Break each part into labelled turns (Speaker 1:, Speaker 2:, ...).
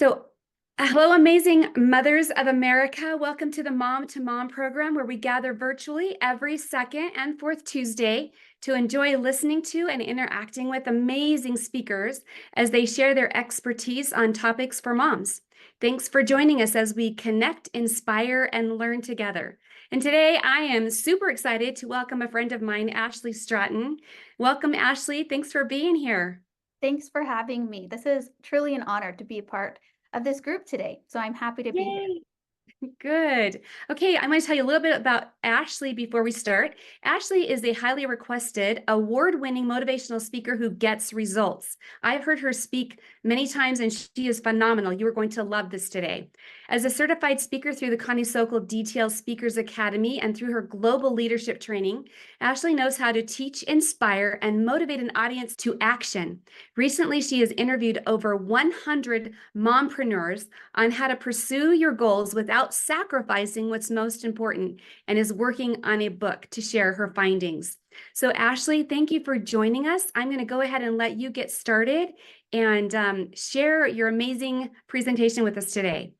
Speaker 1: So, hello, amazing mothers of America. Welcome to the Mom to Mom program, where we gather virtually every second and fourth Tuesday to enjoy listening to and interacting with amazing speakers as they share their expertise on topics for moms. Thanks for joining us as we connect, inspire, and learn together. And today I am super excited to welcome a friend of mine, Ashlee Stratton. Welcome, Ashlee. Thanks for being here.
Speaker 2: Thanks for having me. This is truly an honor to be a part of this group today. So I'm happy to be here.
Speaker 1: Yay! Good. Okay, I'm going to tell you a little bit about Ashlee before we start. Ashlee is a highly requested, award-winning motivational speaker who gets results. I've heard her speak many times, and she is phenomenal. You are going to love this today. As a certified speaker through the Connie Sokol Detail Speakers Academy and through her global leadership training, Ashlee knows how to teach, inspire, and motivate an audience to action. Recently, she has interviewed over 100 mompreneurs on how to pursue your goals without sacrificing what's most important, and is working on a book to share her findings. So Ashlee, thank you for joining us. I'm going to go ahead and let you get started and share your amazing presentation with us today.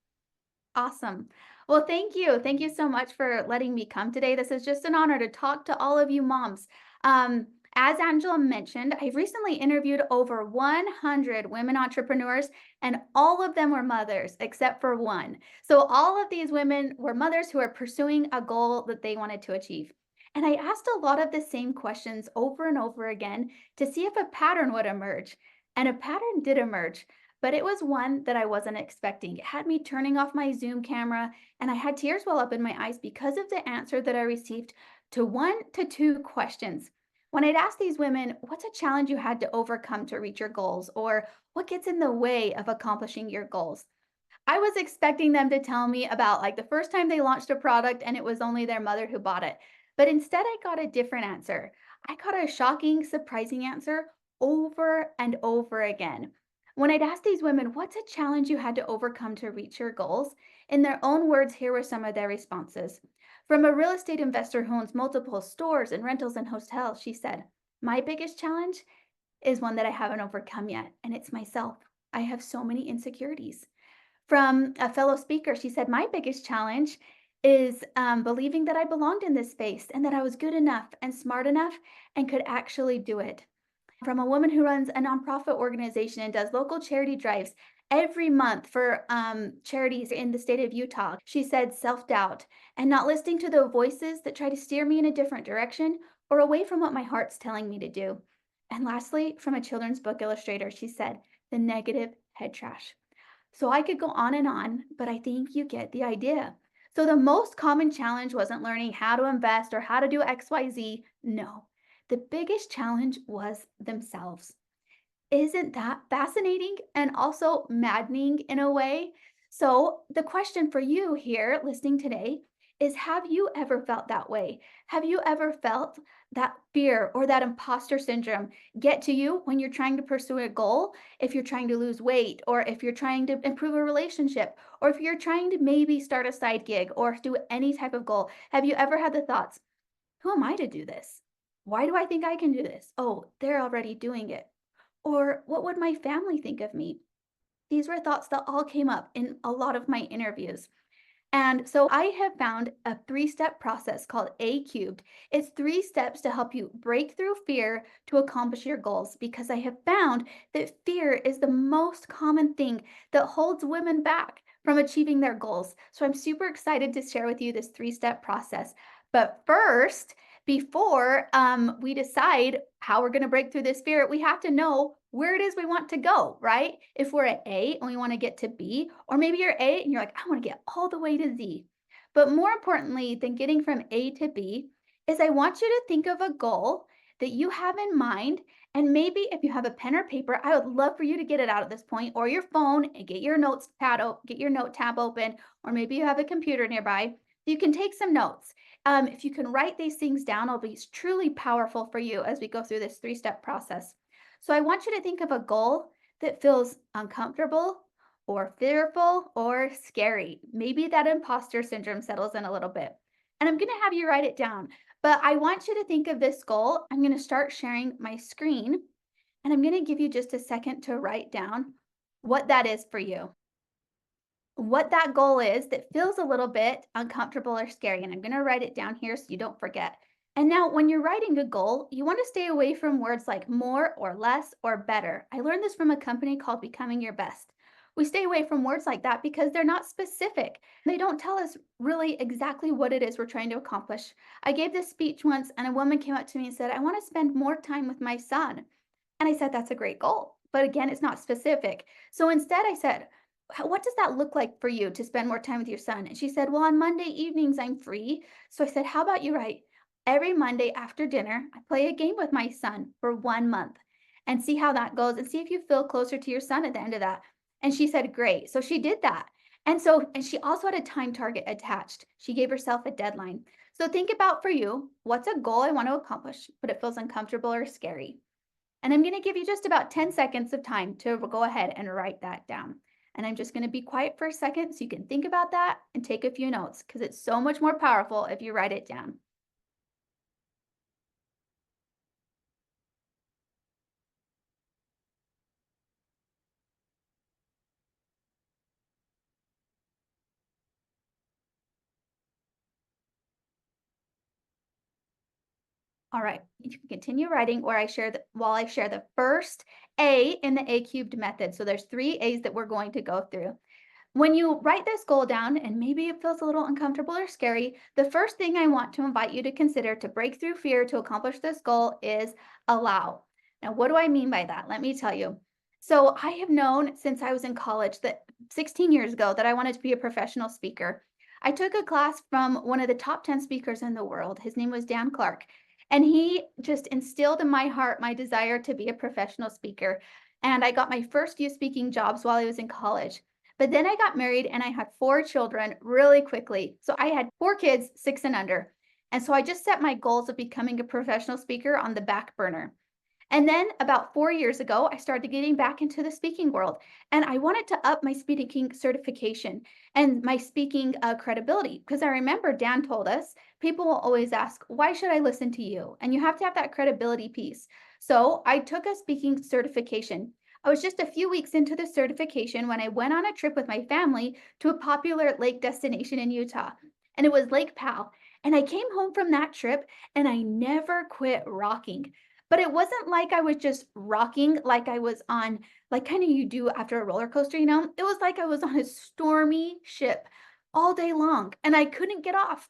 Speaker 2: Awesome. Well, thank you. Thank you so much for letting me come today. This is just an honor to talk to all of you moms. As Angela mentioned, I recently interviewed over 100 women entrepreneurs, and all of them were mothers except for one. So all of these women were mothers who are pursuing a goal that they wanted to achieve. And I asked a lot of the same questions over and over again to see if a pattern would emerge. And a pattern did emerge, but it was one that I wasn't expecting. It had me turning off my Zoom camera, and I had tears well up in my eyes because of the answer that I received to 1 to 2 questions. When I'd ask these women, what's a challenge you had to overcome to reach your goals? Or what gets in the way of accomplishing your goals? I was expecting them to tell me about like the first time they launched a product and it was only their mother who bought it. But instead, I got a different answer. I got a shocking, surprising answer over and over again. When I'd ask these women, what's a challenge you had to overcome to reach your goals? In their own words, here were some of their responses. From a real estate investor who owns multiple stores and rentals and hotels, she said, my biggest challenge is one that I haven't overcome yet, and it's myself. I have so many insecurities. From a fellow speaker, she said, my biggest challenge is believing that I belonged in this space and that I was good enough and smart enough and could actually do it. From a woman who runs a nonprofit organization and does local charity drives every month for charities in the state of Utah. She said self-doubt and not listening to the voices that try to steer me in a different direction or away from what my heart's telling me to do. And lastly, from a children's book illustrator, she said the negative head trash. So I could go on, but I think you get the idea. So the most common challenge wasn't learning how to invest or how to do XYZ. No, the biggest challenge was themselves. Isn't that fascinating and also maddening in a way? So, the question for you here listening today is, have you ever felt that way? Have you ever felt that fear or that imposter syndrome get to you when you're trying to pursue a goal? If you're trying to lose weight, or if you're trying to improve a relationship, or if you're trying to maybe start a side gig or do any type of goal, have you ever had the thoughts, who am I to do this? Why do I think I can do this? Oh, they're already doing it. Or what would my family think of me? These were thoughts that all came up in a lot of my interviews. And so I have found a 3-step process called A cubed. It's 3 steps to help you break through fear to accomplish your goals, because I have found that fear is the most common thing that holds women back from achieving their goals. So I'm super excited to share with you this 3-step process. But first, before we decide how we're going to break through this fear, we have to know where it is we want to go, right? If we're at A and we want to get to B, or maybe you're A and you're like, I want to get all the way to Z. But more importantly than getting from A to B is I want you to think of a goal that you have in mind. And maybe if you have a pen or paper, I would love for you to get it out at this point, or your phone and get your get your note tab open, or maybe you have a computer nearby. You can take some notes. If you can write these things down, it'll be truly powerful for you as we go through this 3-step process. So I want you to think of a goal that feels uncomfortable or fearful or scary. Maybe that imposter syndrome settles in a little bit. And I'm going to have you write it down. But I want you to think of this goal. I'm going to start sharing my screen, and I'm going to give you just a second to write down what that is for you. what that goal is that feels a little bit uncomfortable or scary. And I'm going to write it down here so you don't forget. And now, when you're writing a goal, you want to stay away from words like more or less or better. I learned this from a company called Becoming Your Best. We stay away from words like that because they're not specific. They don't tell us really exactly what it is we're trying to accomplish. I gave this speech once, and a woman came up to me and said, I want to spend more time with my son. And I said, that's a great goal. But again, it's not specific. So instead, I said, what does that look like for you to spend more time with your son? And she said, well, on Monday evenings, I'm free. So I said, how about you write every Monday after dinner, I play a game with my son for 1 month and see how that goes and see if you feel closer to your son at the end of that. And she said, great. So she did that. And she also had a time target attached. She gave herself a deadline. So think about for you, what's a goal I want to accomplish, but it feels uncomfortable or scary. And I'm going to give you just about 10 seconds of time to go ahead and write that down. And I'm just going to be quiet for a second so you can think about that and take a few notes because it's so much more powerful if you write it down. All right, you can continue writing or while I share the first A in the A cubed method. So there's 3 A's that we're going to go through. When you write this goal down, and maybe it feels a little uncomfortable or scary, the first thing I want to invite you to consider to break through fear to accomplish this goal is allow. Now, what do I mean by that? Let me tell you. So, I have known since I was in college that 16 years ago that I wanted to be a professional speaker. I took a class from one of the top 10 speakers in the world. His name was Dan Clark. And he just instilled in my heart my desire to be a professional speaker. And I got my first few speaking jobs while I was in college. But then I got married and I had 4 children really quickly. So I had 4 kids, 6 and under. And so I just set my goals of becoming a professional speaker on the back burner. And then about 4 years ago, I started getting back into the speaking world and I wanted to up my speaking certification and my speaking credibility. Because I remember Dan told us people will always ask, why should I listen to you? And you have to have that credibility piece. So I took a speaking certification. I was just a few weeks into the certification when I went on a trip with my family to a popular lake destination in Utah, and it was Lake Powell. And I came home from that trip and I never quit rocking. But it wasn't like I was just rocking like I was on, like kind of you do after a roller coaster, you know? It was like I was on a stormy ship all day long and I couldn't get off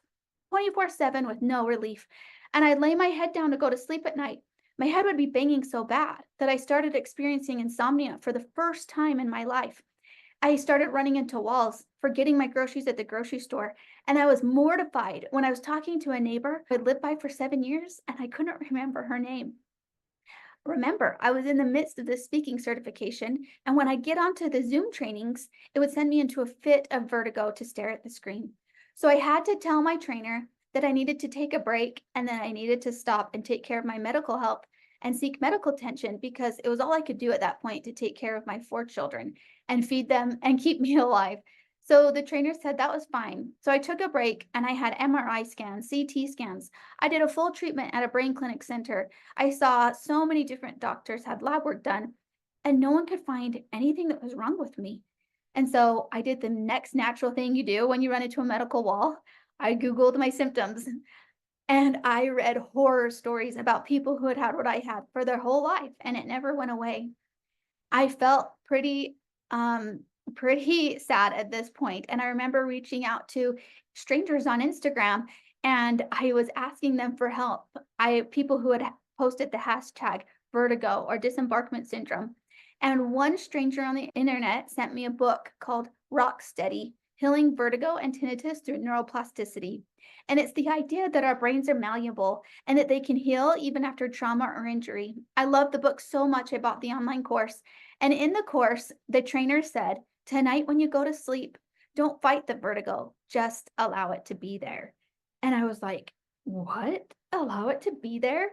Speaker 2: 24/7 with no relief. And I'd lay my head down to go to sleep at night. My head would be banging so bad that I started experiencing insomnia for the first time in my life. I started running into walls, forgetting my groceries at the grocery store, and I was mortified when I was talking to a neighbor who had lived by for 7 years and I couldn't remember her name. Remember, I was in the midst of this speaking certification, and when I get onto the Zoom trainings, it would send me into a fit of vertigo to stare at the screen. So I had to tell my trainer that I needed to take a break and that I needed to stop and take care of my medical health and seek medical attention because it was all I could do at that point to take care of my 4 children and feed them and keep me alive. So the trainer said that was fine. So I took a break and I had MRI scans, CT scans. I did a full treatment at a brain clinic center. I saw so many different doctors, had lab work done, and no one could find anything that was wrong with me. And so I did the next natural thing you do when you run into a medical wall. I Googled my symptoms and I read horror stories about people who had had what I had for their whole life, and it never went away. I felt pretty sad at this point, and I remember reaching out to strangers on Instagram, and I was asking them for help. I People who had posted the hashtag vertigo or disembarkment syndrome. And one stranger on the internet sent me a book called Rock Steady: Healing Vertigo and Tinnitus Through Neuroplasticity. And it's the idea that our brains are malleable and that they can heal even after trauma or injury. I love the book so much, I bought the online course. And in the course, the trainer said, tonight when you go to sleep, don't fight the vertigo, just allow it to be there. And I was like, what? Allow it to be there?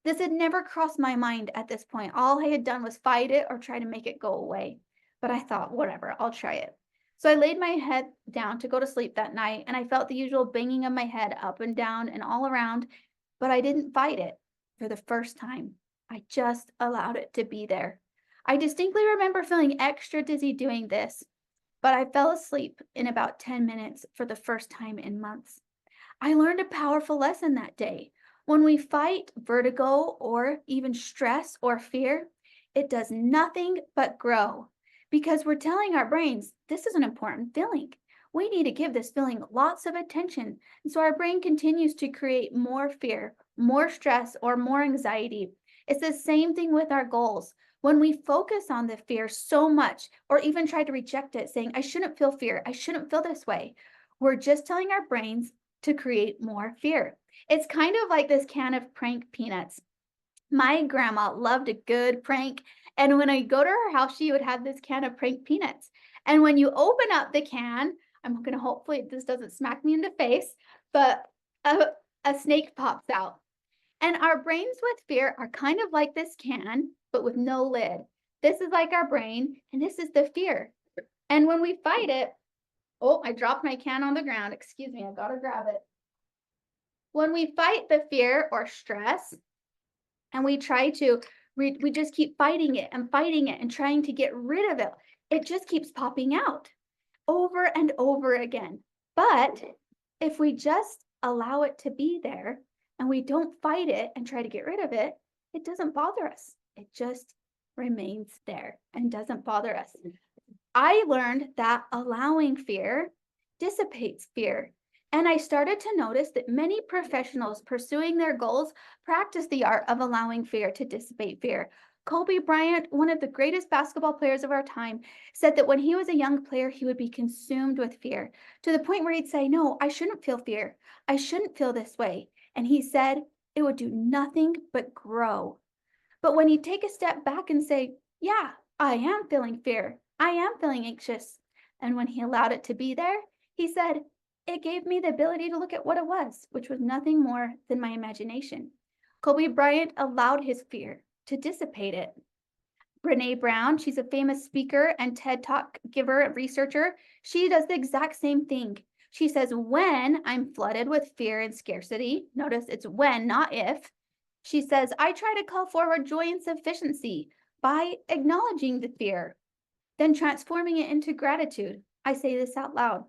Speaker 2: This had never crossed my mind at this point. All I had done was fight it or try to make it go away. But I thought, whatever, I'll try it. So I laid my head down to go to sleep that night, and I felt the usual banging of my head up and down and all around, but I didn't fight it for the first time. I just allowed it to be there. I distinctly remember feeling extra dizzy doing this. but I fell asleep in about 10 minutes for the first time in months. I learned a powerful lesson that day. When we fight vertigo or even stress or fear, it does nothing but grow because we're telling our brains this is an important feeling. We need to give this feeling lots of attention. And so our brain continues to create more fear, more stress, or more anxiety. It's the same thing with our goals. When we focus on the fear so much, or even try to reject it, saying, I shouldn't feel fear, I shouldn't feel this way, we're just telling our brains to create more fear. It's kind of like this can of prank peanuts. My grandma loved a good prank, and when I go to her house, she would have this can of prank peanuts. And when you open up the can, I'm gonna hopefully this doesn't smack me in the face, but a, a snake pops out. And our brains with fear are kind of like this can, but with no lid. This is like our brain, and this is the fear. And when we fight it, oh, I dropped my can on the ground. Excuse me, I gotta grab it. When we fight the fear or stress, and we try to, we just keep fighting it and trying to get rid of it, it just keeps popping out over and over again. But if we just allow it to be there and we don't fight it and try to get rid of it, it doesn't bother us. It just remains there and doesn't bother us. I learned that allowing fear dissipates fear. And I started to notice that many professionals pursuing their goals practice the art of allowing fear to dissipate fear. Kobe Bryant, one of the greatest basketball players of our time, said that when he was a young player, he would be consumed with fear to the point where he'd say, no, I shouldn't feel fear. I shouldn't feel this way. And he said it would do nothing but grow. But when he'd take a step back and say, yeah, I am feeling fear. I am feeling anxious. And when he allowed it to be there, he said, it gave me the ability to look at what it was, which was nothing more than my imagination. Kobe Bryant allowed his fear to dissipate it. Brene Brown, she's a famous speaker and TED Talk giver, researcher. She does the exact same thing. She says, when I'm flooded with fear and scarcity, notice it's when, not if. She says, I try to call forward joy and sufficiency by acknowledging the fear, then transforming it into gratitude. I say this out loud.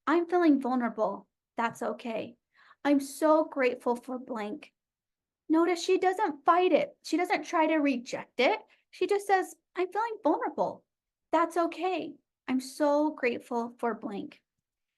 Speaker 2: I'm feeling vulnerable. That's okay. I'm so grateful for blank. Notice she doesn't fight it. She doesn't try to reject it. She just says, I'm feeling vulnerable. That's okay. I'm so grateful for blank.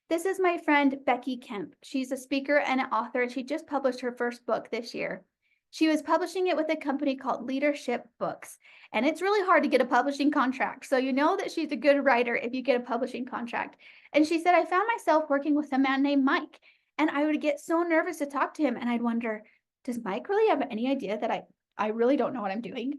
Speaker 2: This is my friend Becky Kemp. She's a speaker and an author, and she just published her first book this year. She was publishing it with a company called Leadership Books, and it's really hard to get a publishing contract. So you know that she's a good writer if you get a publishing contract. And she said, I found myself working with a man named Mike, and I would get so nervous to talk to him, and I'd wonder, does Mike really have any idea that I really don't know what I'm doing?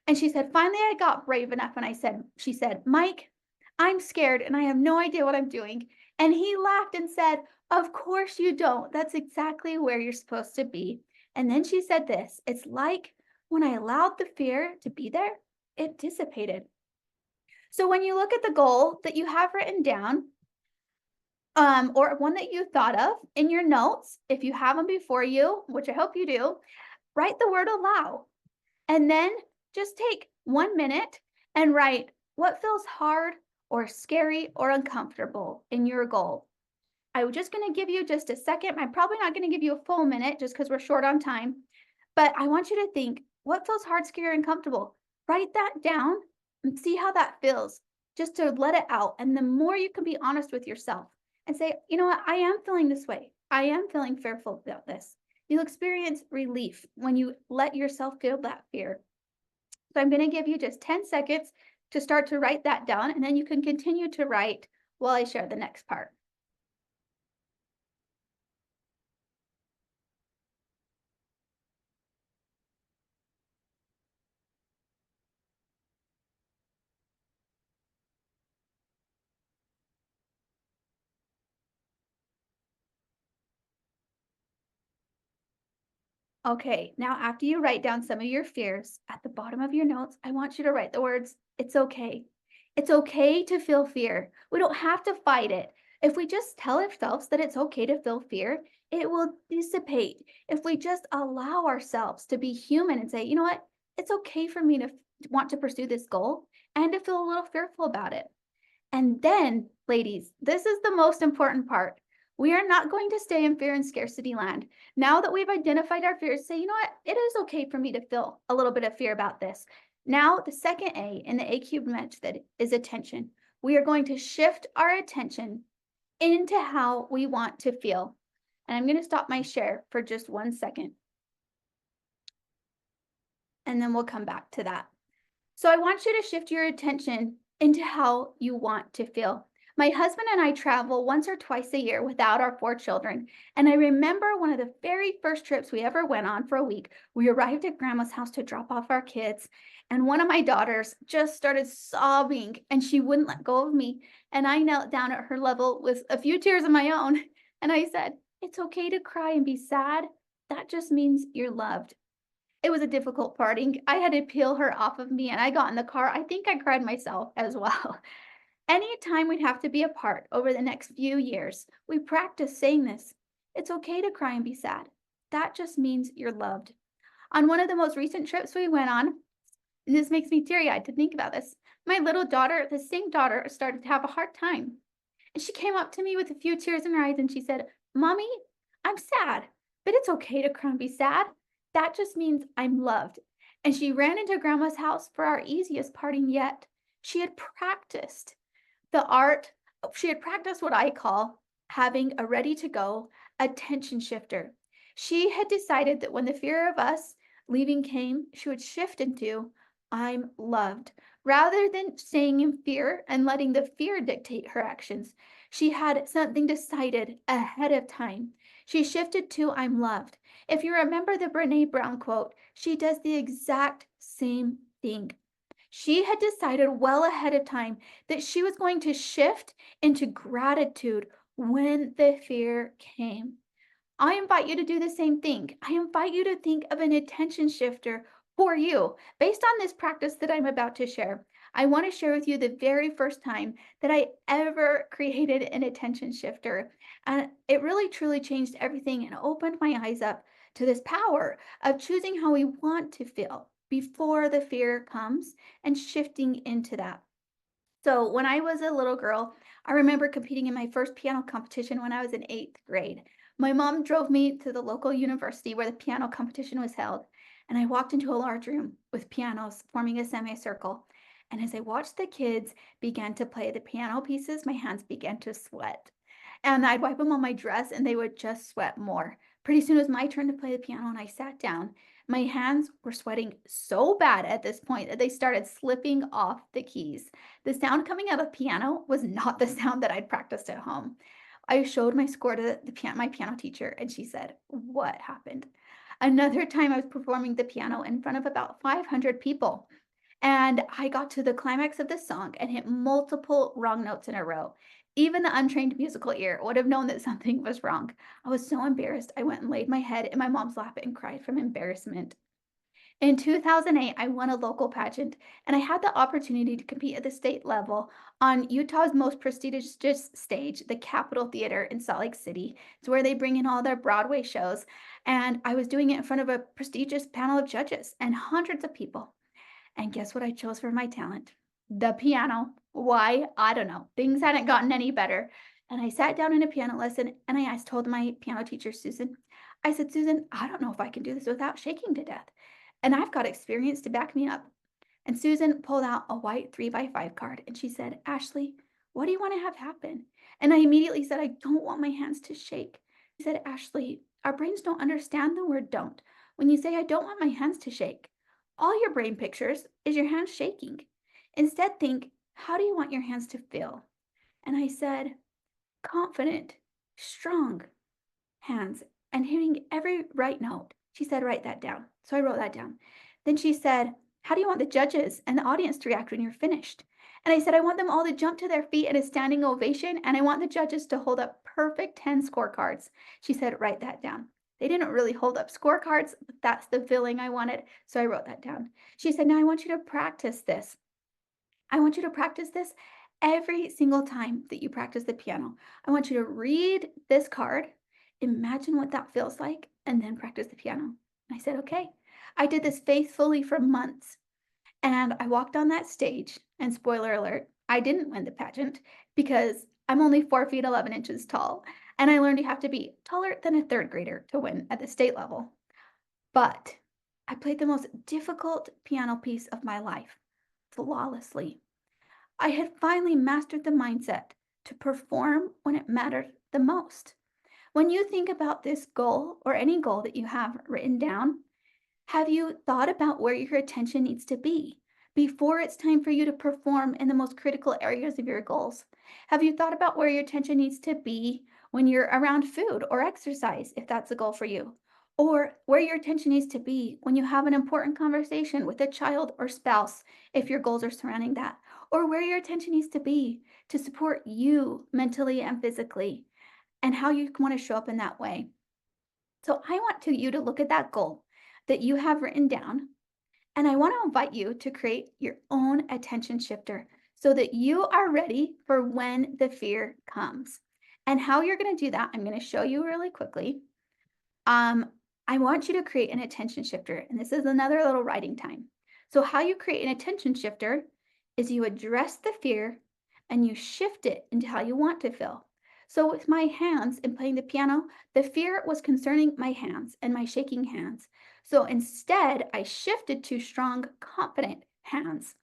Speaker 2: And she said, finally, I got brave enough, and she said, Mike, I'm scared, and I have no idea what I'm doing. And he laughed and said, of course you don't. That's exactly where you're supposed to be. And then she said this, it's like when I allowed the fear to be there, it dissipated. So when you look at the goal that you have written down, or one that you thought of in your notes, if you have them before you, which I hope you do, write the word allow. And then just take 1 minute and write what feels hard or scary or uncomfortable in your goal. I'm just going to give you just a second. I'm probably not going to give you a full minute just because we're short on time. But I want you to think, what feels hard, scary, and uncomfortable? Write that down and see how that feels, just to let it out. And the more you can be honest with yourself and say, you know what, I am feeling this way. I am feeling fearful about this. You'll experience relief when you let yourself feel that fear. So I'm going to give you just 10 seconds to start to write that down, and then you can continue to write while I share the next part. Okay, now after you write down some of your fears, at the bottom of your notes, I want you to write the words, it's okay. It's okay to feel fear. We don't have to fight it. If we just tell ourselves that it's okay to feel fear, it will dissipate. If we just allow ourselves to be human and say, you know what, it's okay for me to want to pursue this goal and to feel a little fearful about it. And then, ladies, this is the most important part. We are not going to stay in fear and scarcity land. Now that we've identified our fears, say, you know what? It is okay for me to feel a little bit of fear about this. Now, the second A in the A cubed method is attention. We are going to shift our attention into how we want to feel. And I'm going to stop my share for just 1 second, and then we'll come back to that. So I want you to shift your attention into how you want to feel. My husband and I travel once or twice a year without our 4 children. And I remember one of the very first trips we ever went on for a week. We arrived at grandma's house to drop off our kids. And one of my daughters just started sobbing and she wouldn't let go of me. And I knelt down at her level with a few tears of my own. And I said, "It's okay to cry and be sad. That just means you're loved." It was a difficult parting. I had to peel her off of me and I got in the car. I think I cried myself as well. Anytime we'd have to be apart over the next few years, we practiced saying this. It's okay to cry and be sad. That just means you're loved. On one of the most recent trips we went on, and this makes me teary eyed to think about this, my little daughter, the same daughter, started to have a hard time. And she came up to me with a few tears in her eyes and she said, "Mommy, I'm sad, but it's okay to cry and be sad. That just means I'm loved." And she ran into grandma's house for our easiest parting yet. She had practiced the art, she had practiced what I call having a ready to go attention shifter. She had decided that when the fear of us leaving came, she would shift into I'm loved. Rather than staying in fear and letting the fear dictate her actions, she had something decided ahead of time. She shifted to I'm loved. If you remember the Brene Brown quote, she does the exact same thing. She had decided well ahead of time that she was going to shift into gratitude when the fear came. I invite you to do the same thing. I invite you to think of an attention shifter for you based on this practice that I'm about to share. I want to share with you the very first time that I ever created an attention shifter. And it really truly changed everything and opened my eyes up to this power of choosing how we want to feel before the fear comes and shifting into that. So when I was a little girl, I remember competing in my first piano competition when I was in 8th grade. My mom drove me to the local university where the piano competition was held, and I walked into a large room with pianos forming a semicircle. And as I watched the kids begin to play the piano pieces, my hands began to sweat. And I'd wipe them on my dress and they would just sweat more. Pretty soon it was my turn to play the piano and I sat down. My hands were sweating so bad at this point that they started slipping off the keys. The sound coming out of the piano was not the sound that I'd practiced at home. I showed my score to my piano teacher and she said, "What happened?" Another time I was performing the piano in front of about 500 people. And I got to the climax of the song and hit multiple wrong notes in a row. Even the untrained musical ear would have known that something was wrong. I was so embarrassed. I went and laid my head in my mom's lap and cried from embarrassment. In 2008, I won a local pageant and I had the opportunity to compete at the state level on Utah's most prestigious stage, the Capitol Theater in Salt Lake City. It's where they bring in all their Broadway shows. And I was doing it in front of a prestigious panel of judges and hundreds of people. And guess what I chose for my talent? The piano. Why? I don't know. Things hadn't gotten any better. And I sat down in a piano lesson and told my piano teacher, Susan, I said, "Susan, I don't know if I can do this without shaking to death. And I've got experience to back me up." And Susan pulled out a white 3x5 card and she said, "Ashlee, what do you want to have happen?" And I immediately said, "I don't want my hands to shake." She said, "Ashlee, our brains don't understand the word don't. When you say, I don't want my hands to shake, all your brain pictures is your hands shaking. Instead, think, how do you want your hands to feel?" And I said, "Confident, strong hands, and hitting every right note." She said, "Write that down." So I wrote that down. Then she said, "How do you want the judges and the audience to react when you're finished?" And I said, "I want them all to jump to their feet in a standing ovation, and I want the judges to hold up perfect 10 scorecards." She said, "Write that down." They didn't really hold up scorecards, but that's the feeling I wanted. So I wrote that down. She said, "Now I want you to practice this. I want you to practice this every single time that you practice the piano. I want you to read this card, imagine what that feels like, and then practice the piano." And I said, "Okay." I did this faithfully for months. And I walked on that stage, and spoiler alert, I didn't win the pageant because I'm only 4 feet 11 inches tall, and I learned you have to be taller than a third grader to win at the state level. But I played the most difficult piano piece of my life flawlessly. I had finally mastered the mindset to perform when it mattered the most. When you think about this goal or any goal that you have written down, have you thought about where your attention needs to be before it's time for you to perform in the most critical areas of your goals? Have you thought about where your attention needs to be when you're around food or exercise, if that's a goal for you? Or where your attention needs to be when you have an important conversation with a child or spouse, if your goals are surrounding that? Or where your attention needs to be to support you mentally and physically, and how you want to show up in that way. So I want you to look at that goal that you have written down, and I want to invite you to create your own attention shifter so that you are ready for when the fear comes. And how you're going to do that, I'm going to show you really quickly. Um, I want you to create an attention shifter, and this is another little writing time. So how you create an attention shifter is you address the fear and you shift it into how you want to feel. So with my hands and playing the piano, the fear was concerning my hands and my shaking hands. So instead, I shifted to strong, confident hands.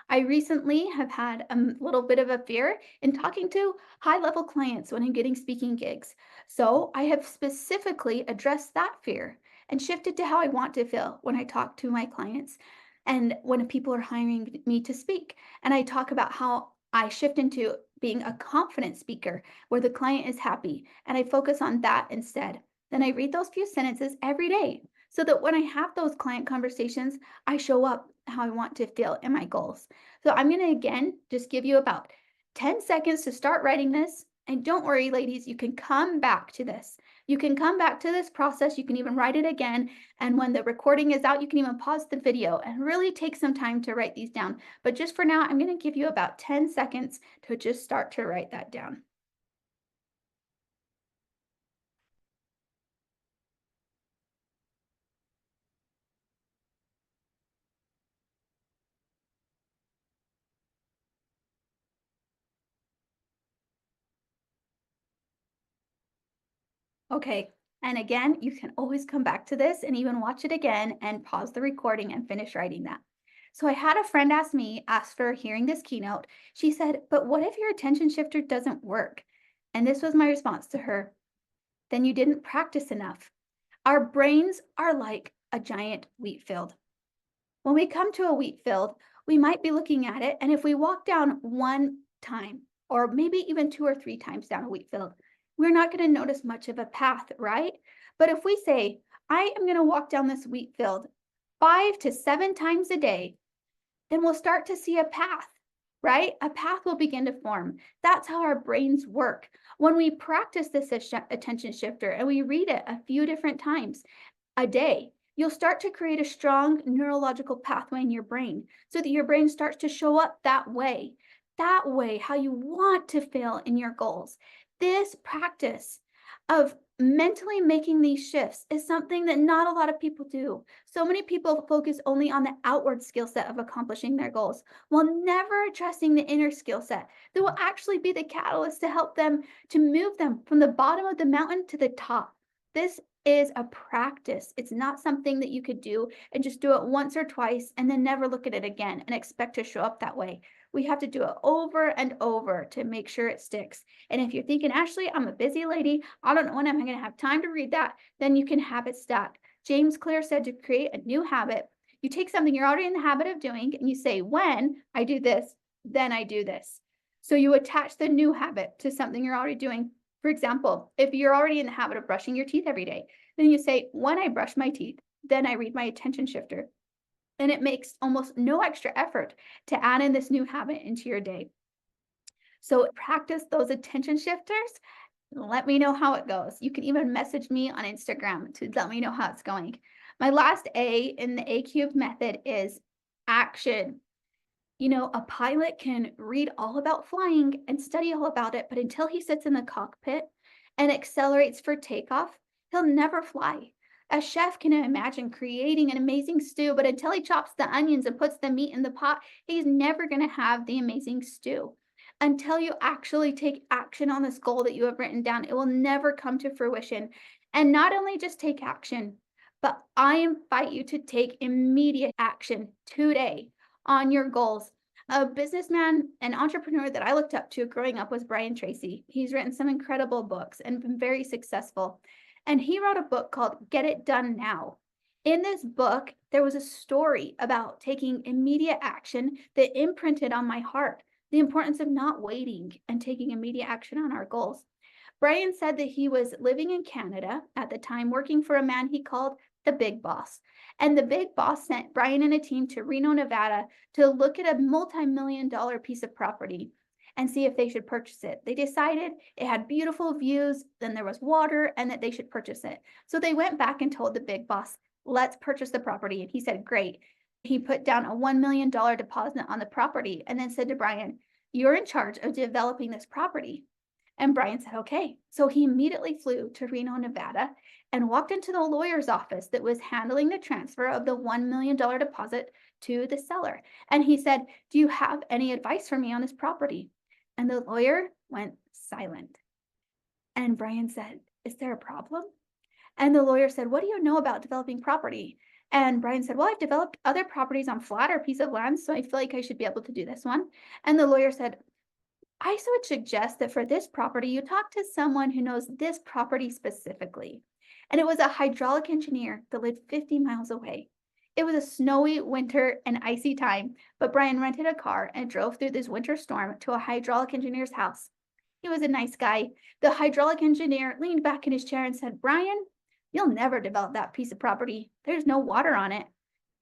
Speaker 2: I recently have had a little bit of a fear in talking to high level clients when I'm getting speaking gigs. So I have specifically addressed that fear and shifted to how I want to feel when I talk to my clients and when people are hiring me to speak. And I talk about how I shift into being a confident speaker where the client is happy and I focus on that instead. Then I read those few sentences every day so that when I have those client conversations, I show up how I want to feel in my goals. So I'm going to again just give you about 10 seconds to start writing this. And don't worry, ladies, you can come back to this. You can come back to this process. You can even write it again. And when the recording is out, you can even pause the video and really take some time to write these down. But just for now, I'm going to give you about 10 seconds to just start to write that down. Okay. And again, you can always come back to this and even watch it again and pause the recording and finish writing that. So I had a friend ask for hearing this keynote. She said, but what if your attention shifter doesn't work? And this was my response to her. Then you didn't practice enough. Our brains are like a giant wheat field. When we come to a wheat field, we might be looking at it. And if we walk down one time, or maybe even 2 or 3 times down a wheat field, we're not going to notice much of a path, right? But if we say, I am going to walk down this wheat field 5 to 7 times a day, then we'll start to see a path, right? A path will begin to form. That's how our brains work. When we practice this attention shifter and we read it a few different times a day, you'll start to create a strong neurological pathway in your brain so that your brain starts to show up that way, how you want to feel in your goals. This practice of mentally making these shifts is something that not a lot of people do. So many people focus only on the outward skill set of accomplishing their goals while never addressing the inner skill set that will actually be the catalyst to help them to move them from the bottom of the mountain to the top. This is a practice. It's not something that you could do and just do it once or twice and then never look at it again and expect to show up that way. We have to do it over and over to make sure it sticks. And if you're thinking, Ashlee, I'm a busy lady, I don't know when I'm going to have time to read that, then you can habit stack. James Clear said to create a new habit, you take something you're already in the habit of doing and you say, when I do this, then I do this. So you attach the new habit to something you're already doing. For example, if you're already in the habit of brushing your teeth every day, then you say, when I brush my teeth, then I read my attention shifter. And it makes almost no extra effort to add in this new habit into your day. So practice those attention shifters. Let me know how it goes. You can even message me on Instagram to let me know how it's going. My last A in the A cubed method is action. You know, a pilot can read all about flying and study all about it, but until he sits in the cockpit and accelerates for takeoff, he'll never fly. A chef can imagine creating an amazing stew, but until he chops the onions and puts the meat in the pot, he's never going to have the amazing stew. Until you actually take action on this goal that you have written down, it will never come to fruition. And not only just take action, but I invite you to take immediate action today on your goals. A businessman, an entrepreneur that I looked up to growing up was Brian Tracy. He's written some incredible books and been very successful. And he wrote a book called Get It Done Now. In this book, there was a story about taking immediate action that imprinted on my heart the importance of not waiting and taking immediate action on our goals. Brian said that he was living in Canada at the time, working for a man he called the Big Boss. And the Big Boss sent Brian and a team to Reno, Nevada to look at a multi-million-dollar piece of property and see if they should purchase it. They decided it had beautiful views, then there was water, and that they should purchase it. So they went back and told the Big Boss, let's purchase the property. And he said, great. He put down a $1 million deposit on the property and then said to Brian, you're in charge of developing this property. And Brian said, okay. So he immediately flew to Reno, Nevada, and walked into the lawyer's office that was handling the transfer of the $1 million deposit to the seller. And he said, do you have any advice for me on this property? And the lawyer went silent. And Brian said, is there a problem? And the lawyer said, what do you know about developing property? And Brian said, well, I've developed other properties on flatter piece of land, so I feel like I should be able to do this one. And the lawyer said, I would suggest that for this property, you talk to someone who knows this property specifically. And it was a hydraulic engineer that lived 50 miles away. It was a snowy winter and icy time, but Brian rented a car and drove through this winter storm to a hydraulic engineer's house. He was a nice guy. The hydraulic engineer leaned back in his chair and said, Brian, you'll never develop that piece of property. There's no water on it.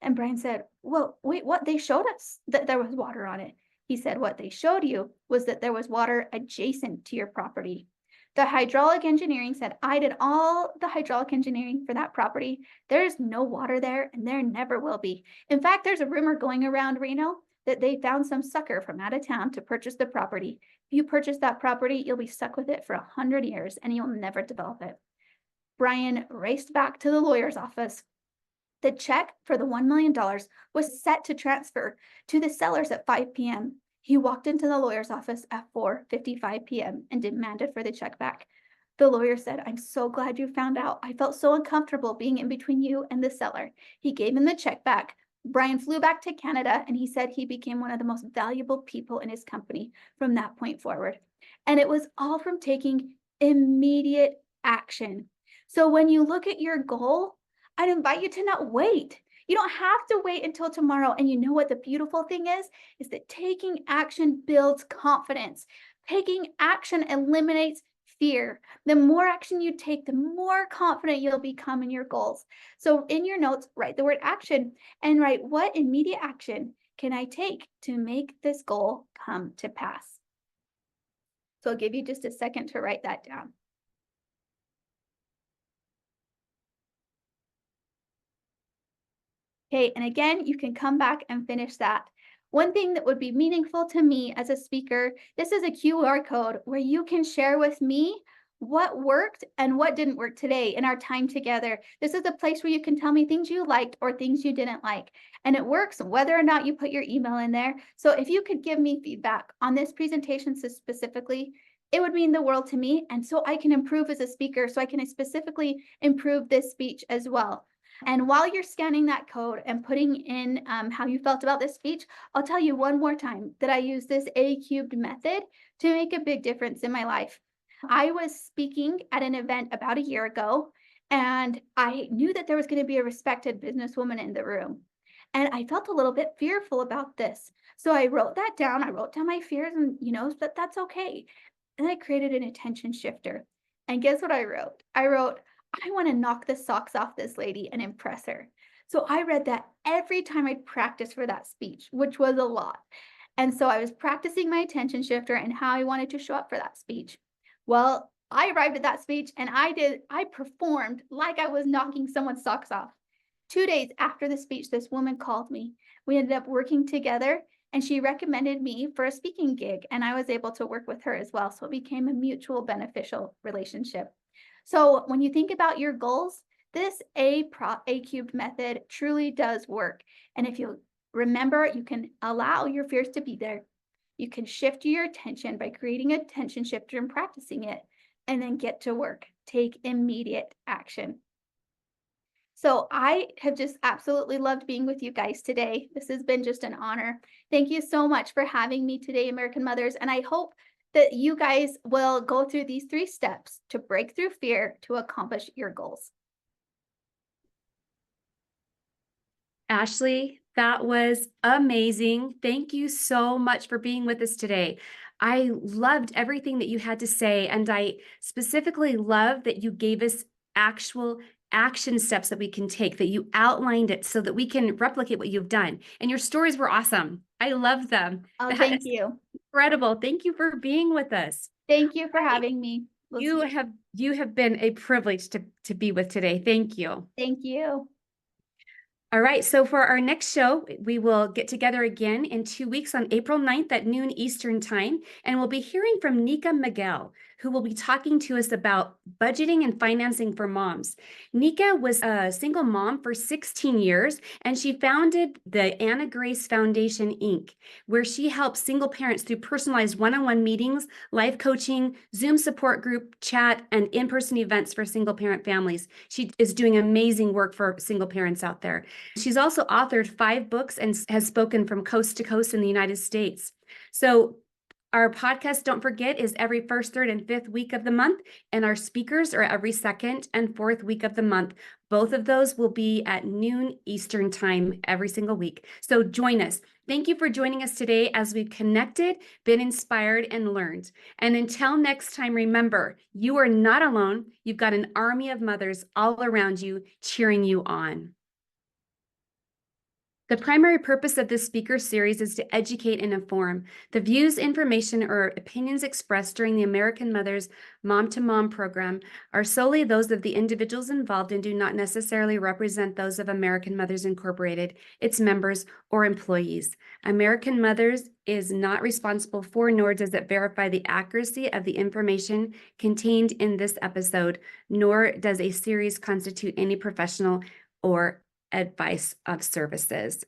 Speaker 2: And Brian said, well, wait, what? They showed us that there was water on it. He said, what they showed you was that there was water adjacent to your property. The hydraulic engineering said, I did all the hydraulic engineering for that property. There is no water there, and there never will be. In fact, there's a rumor going around Reno that they found some sucker from out of town to purchase the property. If you purchase that property, you'll be stuck with it for 100 years, and you'll never develop it. Brian raced back to the lawyer's office. The check for the $1 million was set to transfer to the sellers at 5 p.m. He walked into the lawyer's office at 4:55 p.m. and demanded for the check back. The lawyer said, I'm so glad you found out. I felt so uncomfortable being in between you and the seller. He gave him the check back. Brian flew back to Canada, and he said he became one of the most valuable people in his company from that point forward. And it was all from taking immediate action. So when you look at your goal, I'd invite you to not wait. You don't have to wait until tomorrow. And you know what the beautiful thing is that taking action builds confidence. Taking action eliminates fear. The more action you take, the more confident you'll become in your goals. So in your notes, write the word action and write, what immediate action can I take to make this goal come to pass? So I'll give you just a second to write that down. Okay, and again, you can come back and finish that. One thing that would be meaningful to me as a speaker, this is a QR code where you can share with me what worked and what didn't work today in our time together. This is a place where you can tell me things you liked or things you didn't like. And it works whether or not you put your email in there. So if you could give me feedback on this presentation specifically, it would mean the world to me. And so I can improve as a speaker, so I can specifically improve this speech as well. And while you're scanning that code and putting in how you felt about this speech, I'll tell you one more time that I use this A-cubed method to make a big difference in my life. I was speaking at an event about a year ago, and I knew that there was going to be a respected businesswoman in the room. And I felt a little bit fearful about this. So I wrote that down. I wrote down my fears and, but that's okay. And I created an attention shifter. And guess what I wrote? I wrote, I want to knock the socks off this lady and impress her. So I read that every time I'd practice for that speech, which was a lot. And so I was practicing my attention shifter and how I wanted to show up for that speech. Well, I arrived at that speech and I performed like I was knocking someone's socks off. 2 days after the speech, this woman called me. We ended up working together, and she recommended me for a speaking gig, and I was able to work with her as well. So it became a mutual beneficial relationship. So when you think about your goals, This A cubed method truly does work. And if you remember, you can allow your fears to be there. You can shift your attention by creating a tension shifter and practicing it, and then get to work. Take immediate action. So I have just absolutely loved being with you guys today. This has been just an honor. Thank you so much for having me today, American Mothers. And I hope that you guys will go through these 3 steps to break through fear to accomplish your goals.
Speaker 1: Ashlee, that was amazing. Thank you so much for being with us today. I loved everything that you had to say, and I specifically love that you gave us actual action steps that we can take, that you outlined it so that we can replicate what you've done. And your stories were awesome. I love them.
Speaker 2: Oh,
Speaker 1: That
Speaker 2: thank
Speaker 1: is
Speaker 2: you.
Speaker 1: incredible. Thank you for being with us.
Speaker 2: Thank you for
Speaker 1: Right.
Speaker 2: having me. We'll
Speaker 1: You
Speaker 2: see.
Speaker 1: have been a privilege to be with today. Thank you.
Speaker 2: Thank you.
Speaker 1: All right, so for our next show, we will get together again in 2 weeks on April 9th at noon Eastern Time, and we'll be hearing from Nika Miguel, who will be talking to us about budgeting and financing for moms. Nika was a single mom for 16 years, and she founded the Anna Grace Foundation, Inc., where she helps single parents through personalized one-on-one meetings, life coaching, Zoom support group, chat, and in-person events for single parent families. She is doing amazing work for single parents out there. She's also authored 5 books and has spoken from coast to coast in the United States. So our podcast, don't forget, is every first, third, and fifth week of the month, and our speakers are every second and fourth week of the month. Both of those will be at noon Eastern Time every single week. So join us. Thank you for joining us today as we've connected, been inspired, and learned. And until next time, remember, you are not alone. You've got an army of mothers all around you cheering you on. The primary purpose of this speaker series is to educate and inform. The views, information, or opinions expressed during the American Mothers Mom-to-Mom program are solely those of the individuals involved and do not necessarily represent those of American Mothers Incorporated, its members, or employees. American Mothers is not responsible for, nor does it verify the accuracy of the information contained in this episode, nor does a series constitute any professional or advice of services.